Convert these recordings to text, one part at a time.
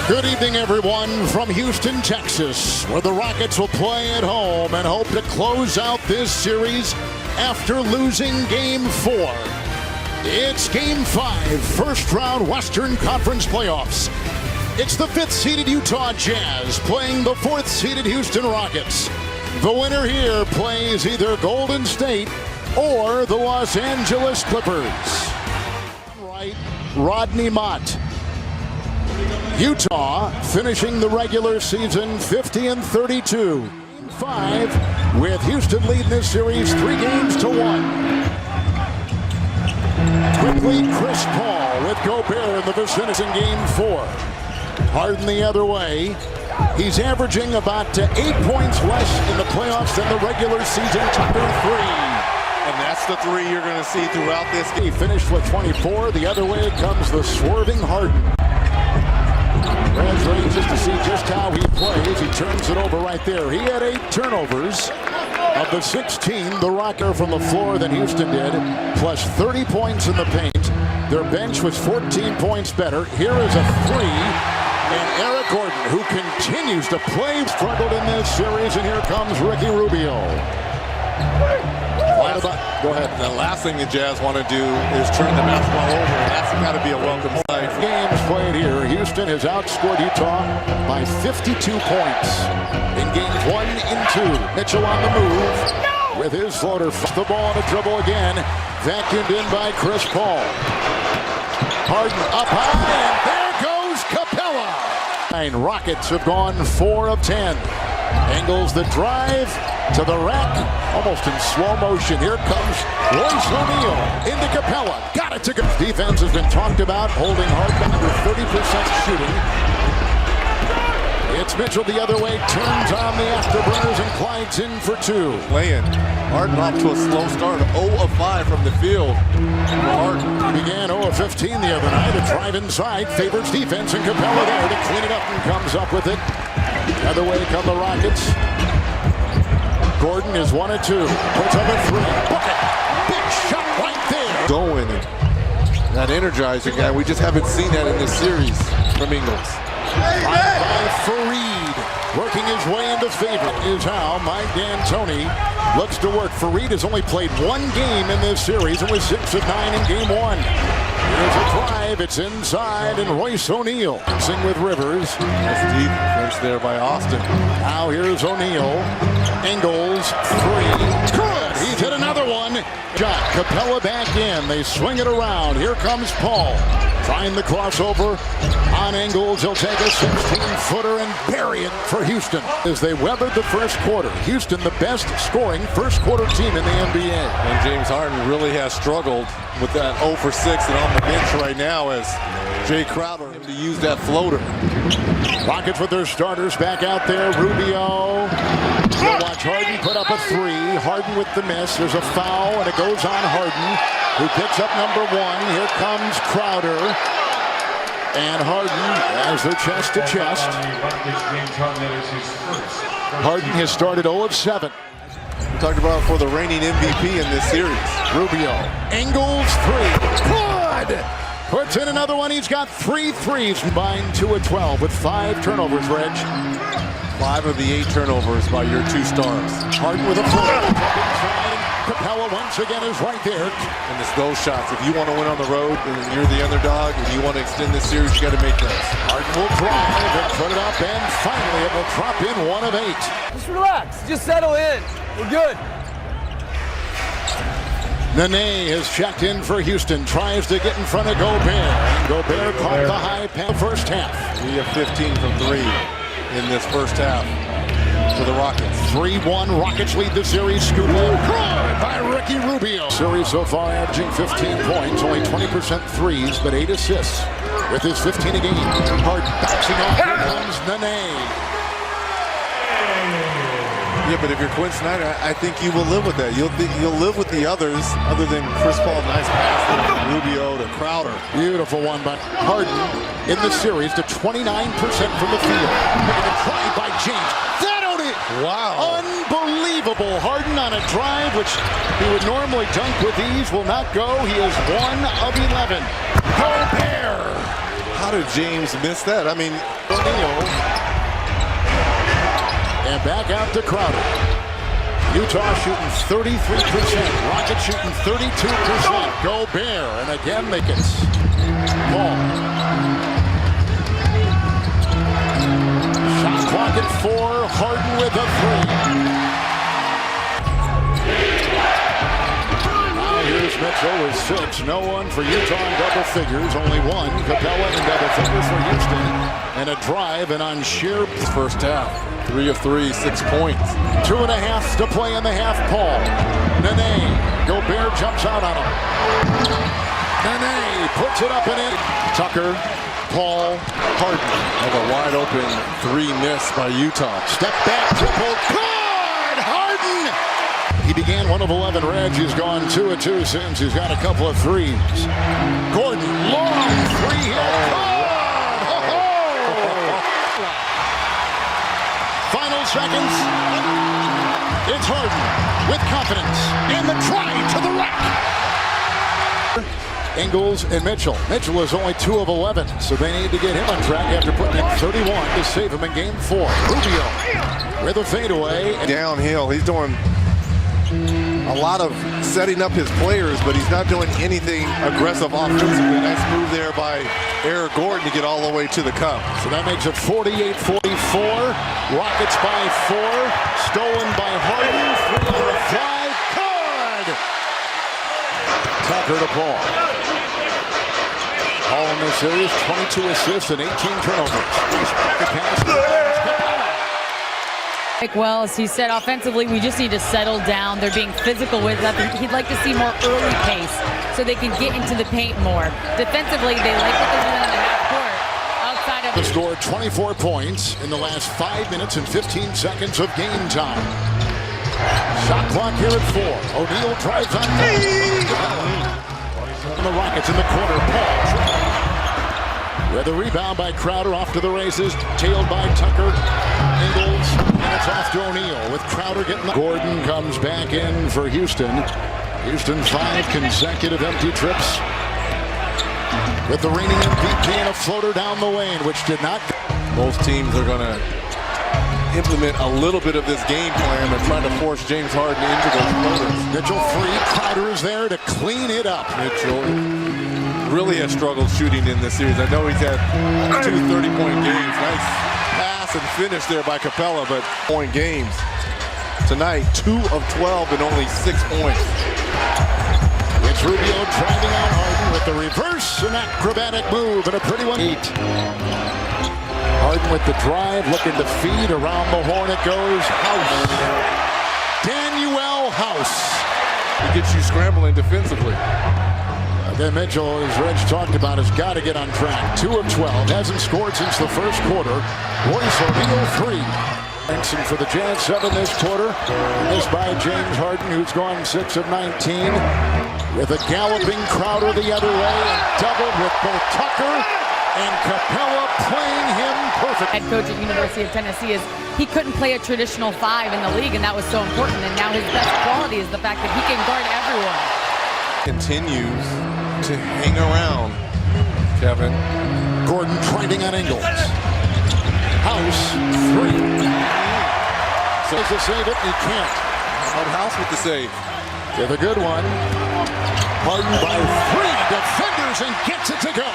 Good evening, everyone, from Houston, Texas, where the Rockets will play at home and hope to close out this series after losing Game 4. It's Game 5, first-round Western Conference playoffs. It's the 5th-seeded Utah Jazz playing the 4th-seeded Houston Rockets. The winner here plays either Golden State or the Los Angeles Clippers. Right, Rodney Mott. Utah finishing the regular season 50-32. 5 with Houston leading this series 3 games to 1. Quickly, Chris Paul with Gobert in the vicinity in Game 4. Harden the other way. He's averaging about 8 points less in the playoffs than the regular season through 3. And that's the 3 you're going to see throughout this game. He finished with 24. The other way comes the swerving Harden. Reds ready just to see just how he plays. He turns it over right there. He had 8 turnovers. Of the 16, the Rockets from the floor than Houston did, plus 30 points in the paint. Their bench was 14 points better. Here is a 3. And Eric Gordon, who continues to play, struggled in this series. And here comes Ricky Rubio. Go ahead. The last thing the Jazz want to do is turn the basketball over, and that's got to be a welcome sight. Games played here. Houston has outscored Utah by 52 points in games 1 and 2. Mitchell on the move with his floater. The ball on a dribble again. Vacuumed in by Chris Paul. Harden up high, and there goes Capella. Rockets have gone 4 of 10. Angles the drive to the rack, almost in slow motion. Here comes Royce O'Neal into Capella. Got it to go. Defense has been talked about, holding Harden under 30% shooting. It's Mitchell the other way, turns on the afterburners and glides in for 2. Playing Harden off to a slow start, 0 of 5 from the field. Harden began 0 of 15 the other night. A drive inside, favors defense, and Capella there to clean it up and comes up with it. The other way come the Rockets. Gordon is 1 of 2. Puts up a 3. Bucket. Big shot right there. Going. That energizing guy. We just haven't seen that in this series from Ingles. Right by Fareed. Working his way into favor is how Mike D'Antoni looks to work. Fareed has only played 1 game in this series and was 6 of 9 in game 1. Here's a drive. It's inside, and Royce O'Neal dancing with Rivers. That's deep. Finished there by Austin. Now here's O'Neal. Ingles, 3. Good. He's hit another one. Shot. Capella back in. They swing it around. Here comes Paul. Trying the crossover on Ingles. He'll take a 16-footer and bury it for Houston. As they weathered the first quarter. Houston, the best scoring first quarter team in the NBA. And James Harden really has struggled with that 0 for 6 and on the bench right now as Jay Crowder to use that floater. Rockets with their starters back out there. Rubio. We'll watch Harden put up a 3. Harden with the miss. There's a foul, and it goes on Harden, who picks up number 1. Here comes Crowder. And Harden as they're chest to chest. Harden has started 0 of 7. We talked about for the reigning MVP in this series. Rubio. Ingles, 3. Good! Puts in another one. He's got 3 threes. Combined 2 of 12 with 5 turnovers, Reg. 5 of the 8 turnovers by your 2 stars. Harden with a floater. Capella once again is right there. And it's those shots. If you want to win on the road and you're the underdog and you want to extend this series, you got to make those. Harden will drive and put it up, and finally it will drop in 1 of 8. Just relax. Just settle in. We're good. Nene has checked in for Houston. Tries to get in front of Gobert. And Gobert caught the high pass first half. 3 of 15 from 3 in this first half for the Rockets. 3-1. Rockets lead the series. Scoop by Ricky Rubio. Series so far averaging 15 points. Only 20% threes, but 8 assists. With his 15 a game. Harden bouncing off. Here comes Nene. Yeah, but if you're Quinn Snyder, I think you will live with that. You'll live with the others, other than Chris Paul. Nice pass from Rubio to Crowder. Beautiful one by Harden in the series to 29% from the field. Making a try by James. That on it. Wow. Unbelievable. Harden on a drive, which he would normally dunk with ease, will not go. He is 1 of 11. Gobert. How did James miss that? I mean, O'Neal. And back out to Crowder. Utah shooting 33%. Rockets shooting 32%. Gobert. And again, they get Paul. Shot clock at 4. Harden with a 3. Now here's Mitchell with 6. No one for Utah in double figures. Only one. Capella in double figures for Houston. And a drive and on sheer first half. 3 of 3, 6 points. 2.5 to play in the half. Paul. Nene. Gobert jumps out on him. Nene puts it up and in. Tucker. Paul. Harden. Have a wide open 3 miss by Utah. Step back triple. Good! Harden! He began 1 of 11 reds. He's gone 2 of 2 since. He's got a couple of threes. Gordon. Long 3 here. Final seconds. It's Harden with confidence in the drive to the rack. Ingles and Mitchell. Mitchell is only 2 of 11, so they need to get him on track after putting in 31 to save him in game 4. Rubio with a fadeaway. Downhill. He's doing a lot of setting up his players, but he's not doing anything aggressive offensively. Nice move there by Eric Gordon to get all the way to the cup. So that makes it 48-44. Rockets by 4. Stolen by Harden. 3 out of 5. Good! Tucker to Paul. Paul in this series, 22 assists and 18 turnovers. The pass. Mike Wells, he said offensively, we just need to settle down. They're being physical with us. He'd like to see more early pace so they can get into the paint more. Defensively, they like what they're doing in the half court. Outside of They scored 24 points in the last 5 minutes and 15 seconds of game time. Shot clock here at 4. O'Neal drives on. And the Rockets in the corner. Paul. With a rebound by Crowder off to the races. Tailed by Tucker. Ingles. And it's off to O'Neal with Crowder getting the... Gordon comes back in for Houston. Houston 5 consecutive empty trips. With the reigning MVP and a floater down the lane, which did not... Both teams are going to implement a little bit of this game plan and try to force James Harden into those floaters. Mitchell free. Crowder is there to clean it up. Mitchell really has struggled shooting in this series. I know he's had 2 30-point games. Nice pass and finish there by Capella, but point games. Tonight, 2 of 12 and only 6 points. It's Rubio driving on Harden with the reverse, an acrobatic move and a pretty one. 8. Harden with the drive, looking to feed around the horn. It goes. House. Danuel House. It gets you scrambling defensively. Then Mitchell, as Reg talked about, has got to get on track. 2 of 12. Hasn't scored since the first quarter. Royce O'Neal 3. Benson for the Jazz, 7 this quarter. This by James Harden, who's gone 6 of 19. With a galloping Crowder the other way. And doubled with both Tucker and Capella playing him perfect. head coach at University of Tennessee is he couldn't play a traditional 5 in the league, and that was so important. And now his best quality is the fact that he can guard everyone. Continues to hang around, Kevin. Gordon driving on Ingles. House, 3. Says to save it, he can't. On House with the save. With a good one. Harden by 3 defenders and gets it to go.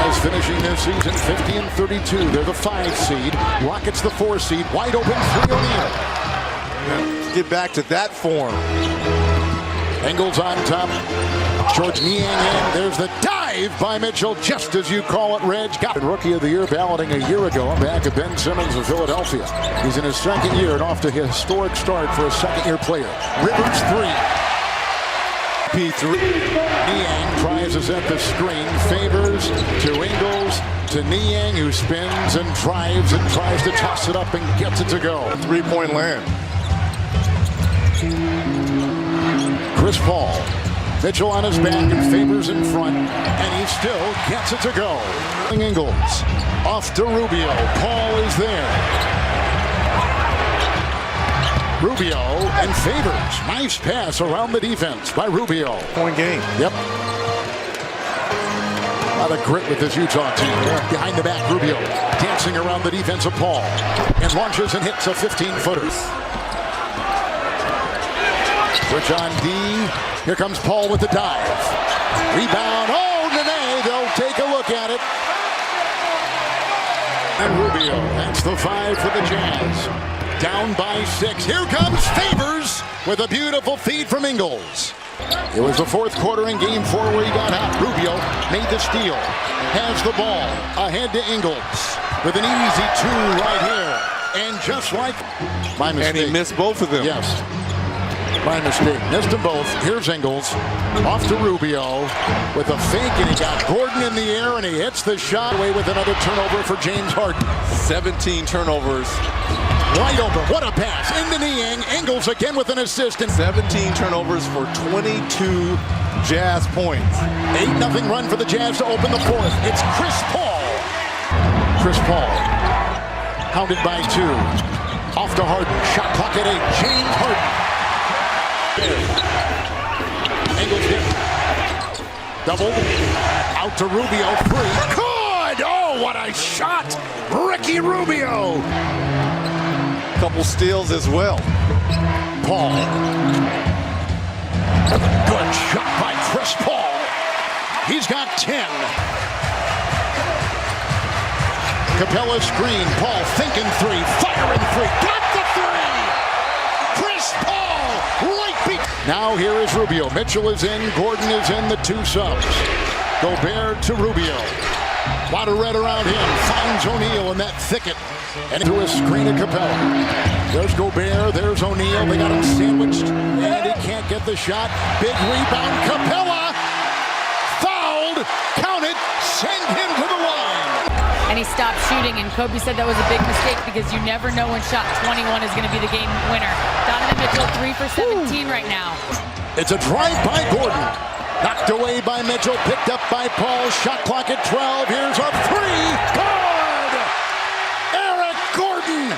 As finishing this season 50 and 32. They're the 5 seed. Rockets the 4 seed. Wide open 3 O'Neal. Get back to that form. Ingles on top. George Niang in. There's the dive by Mitchell, just as you call it, Reg. Got Rookie of the Year balloting a year ago on behalf of Ben Simmons of Philadelphia. He's in his 2nd year and off to a historic start for a 2nd-year player. Rivers 3. P3. Niang tries to set the screen. Favors to Ingles to Niang, who spins and drives and tries to toss it up and gets it to go. 3-point land. Chris Paul. Mitchell on his back and Favors in front, and he still gets it to go. Ingles off to Rubio. Paul is there. Rubio and Favors. Nice pass around the defense by Rubio. Point game. Yep. lot of grit with this Utah team. Behind the back, Rubio dancing around the defensive Paul and launches and hits a 15-footer. Switch on D. Here comes Paul with the dive. Rebound. Oh, Nene. They'll take a look at it. And Rubio. That's the 5 for the Jazz. Down by 6. Here comes Favors with a beautiful feed from Ingles. It was the fourth quarter in game 4 where he got hot. Rubio made the steal. Has the ball. Ahead to Ingles with an easy 2 right here. And just like my mistake. And he missed both of them. Yes. My mistake. Missed them both. Here's Ingles. Off to Rubio with a fake, and he got Gordon in the air, and he hits the shot away with another turnover for James Harden. 17 turnovers. Wide open. What a pass. Into Niang. Ingles again with an assist. And 17 turnovers for 22 Jazz points. 8-0 run for the Jazz to open the fourth. It's Chris Paul. Chris Paul. Hounded by 2. Off to Harden. Shot clock at 8. James Harden. Ingles hit. Doubled. Out to Rubio. 3. Good! Oh, what a shot! Ricky Rubio. Couple steals as well. Paul. Good shot by Chris Paul. He's got 10. Capella screen. Paul thinking 3. Firing 3. Got the 3! Chris Paul! Right beat. Now here is Rubio. Mitchell is in. Gordon is in. The 2 subs. Gobert to Rubio. A lot of red around him. Finds O'Neal in that thicket. And into a screen of Capella. There's Gobert. There's O'Neal. They got him sandwiched. And he can't get the shot. Big rebound. Capella. Fouled. Count it. Send him to the line. And he stopped shooting, and Kobe said that was a big mistake because you never know when shot 21 is going to be the game winner. Donovan Mitchell 3 for 17 right now. It's a drive by Gordon. Knocked away by Mitchell. Picked up by Paul. Shot clock at 12. Here's a 3. Good! Eric Gordon.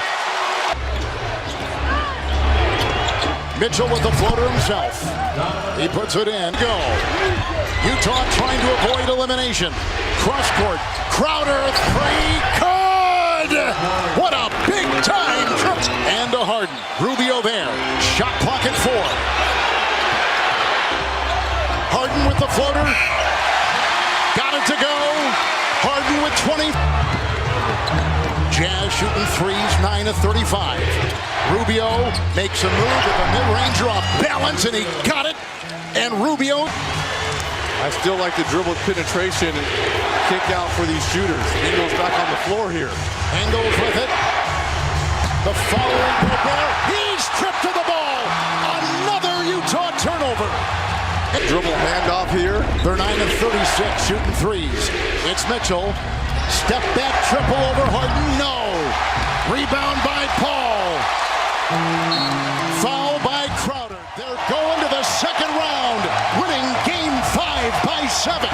Mitchell with the floater himself. He puts it in. Go. Utah trying to avoid elimination. Cross court. Crowder 3. Good! What a big time trip. And to Harden. Rubio there. Shot clock at 4. Harden with the floater. Got it to go. Harden with 20. Jazz shooting 3s, 9 of 35. Rubio makes a move with a mid-ranger off balance, and he got it. And Rubio. I still like the dribble penetration and kick out for these shooters. Ingles back on the floor here. Ingles with it. The following Gobert. He's tripped to the ball. Another Utah turnover. Dribble handoff here. They're 9 of 36 shooting 3s. It's Mitchell. Step back triple over Harden. No. Rebound by Paul. Foul by Crowder. They're going to the second round, winning game 5 by 7.